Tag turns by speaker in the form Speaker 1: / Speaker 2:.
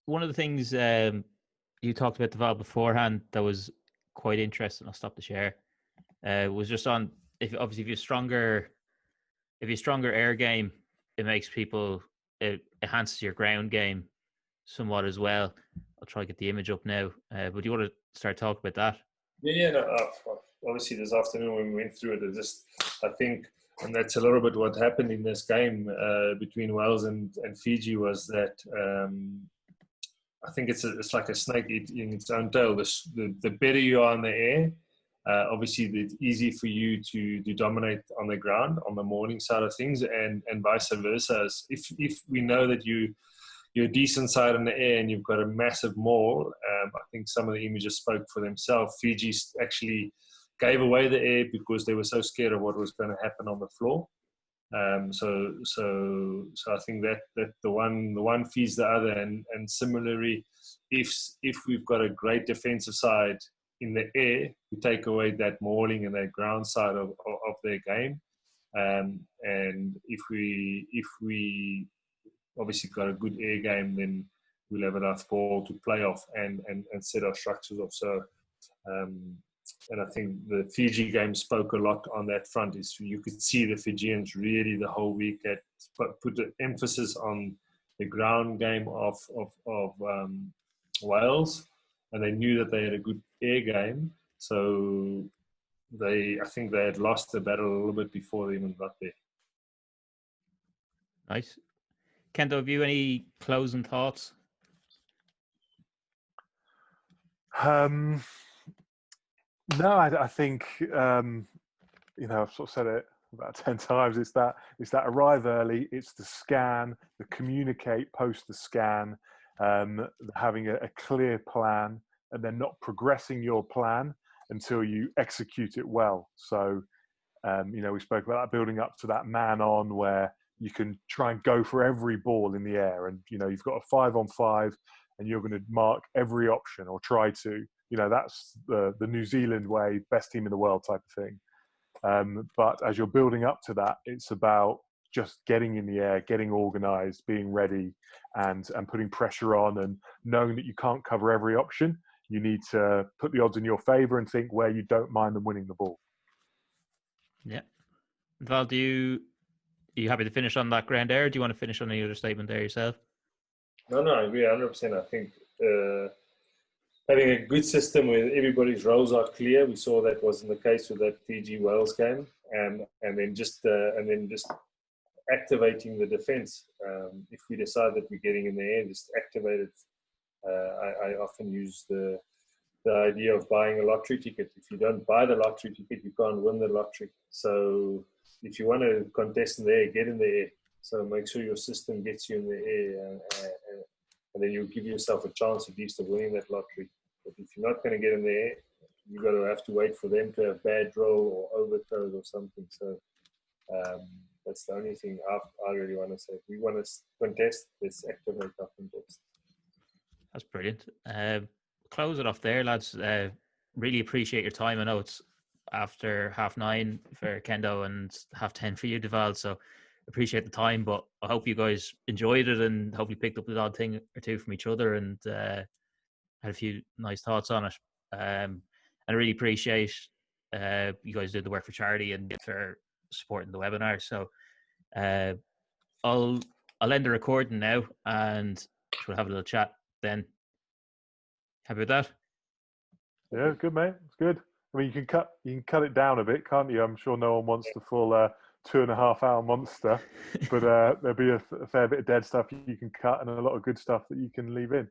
Speaker 1: one of the things you talked about, Deval, beforehand that was quite interesting, I'll stop the share, was just on, if you're stronger air game, it makes it enhances your ground game somewhat as well. I'll try to get the image up now. But do you want to start talking about that?
Speaker 2: Yeah, no, obviously this afternoon when we went through it, I think, and that's a little bit what happened in this game between Wales and Fiji, was that I think it's like a snake eating its own tail. The better you are in the air, obviously it's easy for you to dominate on the ground, on the morning side of things, and vice versa. If we know that you're a decent side in the air and you've got a massive maul, I think some of the images spoke for themselves. Fiji actually gave away the air because they were so scared of what was going to happen on the floor. So I think that the one feeds the other, and similarly, if we've got a great defensive side in the air, we take away that mauling and that ground side of their game, and if we obviously got a good air game, then we'll have enough ball to play off and set our structures off. So. And I think the Fiji game spoke a lot on that front. Is you could see the Fijians really the whole week put the emphasis on the ground game of Wales, and they knew that they had a good air game. So I think they had lost the battle a little bit before they even got there.
Speaker 1: Nice. Kendo, have you any closing thoughts?
Speaker 3: No, I think I've sort of said it about 10 times. It's that arrive early. It's the scan, the communicate post the scan, having a clear plan, and then not progressing your plan until you execute it well. So, we spoke about that building up to that man on where you can try and go for every ball in the air, and you've got a 5-on-5, and you're going to mark every option or try to. That's the New Zealand way, best team in the world type of thing. But as you're building up to that, it's about just getting in the air, getting organised, being ready, and putting pressure on, and knowing that you can't cover every option. You need to put the odds in your favour and think where you don't mind them winning the ball. Yeah.
Speaker 1: Val, are you happy to finish on that ground there? Or do you want to finish on any other statement there yourself?
Speaker 2: No, I agree 100%. I think having a good system where everybody's roles are clear. We saw that wasn't the case with that Fiji Wales game, and then just activating the defence. If we decide that we're getting in the air, just activate it. I often use the idea of buying a lottery ticket. If you don't buy the lottery ticket, you can't win the lottery. So if you want to contest in the air, get in the air. So make sure your system gets you in the air, and then you'll give yourself a chance at least of winning that lottery. But if you're not going to get in the air, you're going to have to wait for them to have bad roll or overthrows or something. So that's the only thing I really want to say. If we want to contest, let's activate our contest.
Speaker 1: That's brilliant. Close it off there, lads. Really appreciate your time. I know it's after 9:30 for Kendo and 10:30 for you, Dewald. So appreciate the time, but I hope you guys enjoyed it and hopefully picked up an odd thing or two from each other and had a few nice thoughts on it. And I really appreciate you guys did the work for charity and for supporting the webinar. So I'll end the recording now and we'll have a little chat then. Happy with that?
Speaker 3: Yeah, good, mate. It's good. I mean, you can cut it down a bit, can't you? I'm sure no one wants the full 2.5-hour monster, but there'll be a fair bit of dead stuff you can cut and a lot of good stuff that you can leave in.